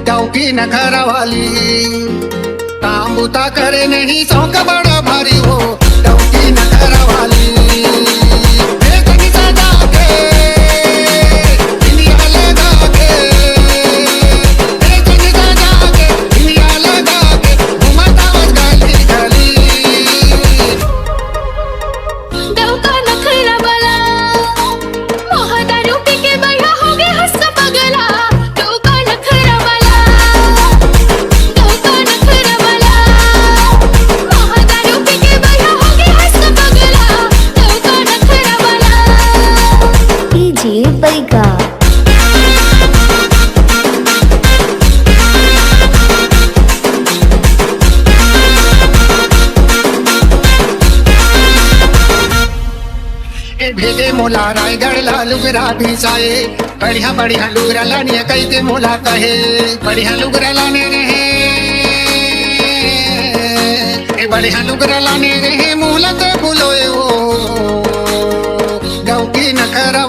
डौकी नखरा वाली तांबूता करे नहीं चौक बड़ा भारी हो डौकी नखरा वाली भेजे मोला रायगढ़ ला लुगरा भिसाए बढ़िया बढ़िया लुगरा लाने कई के मोला कहे बढ़िया लुगरा लाने रहे बढ़िया लुगरा लाने रहे मोला तो बुलोए हो डौकी नखरा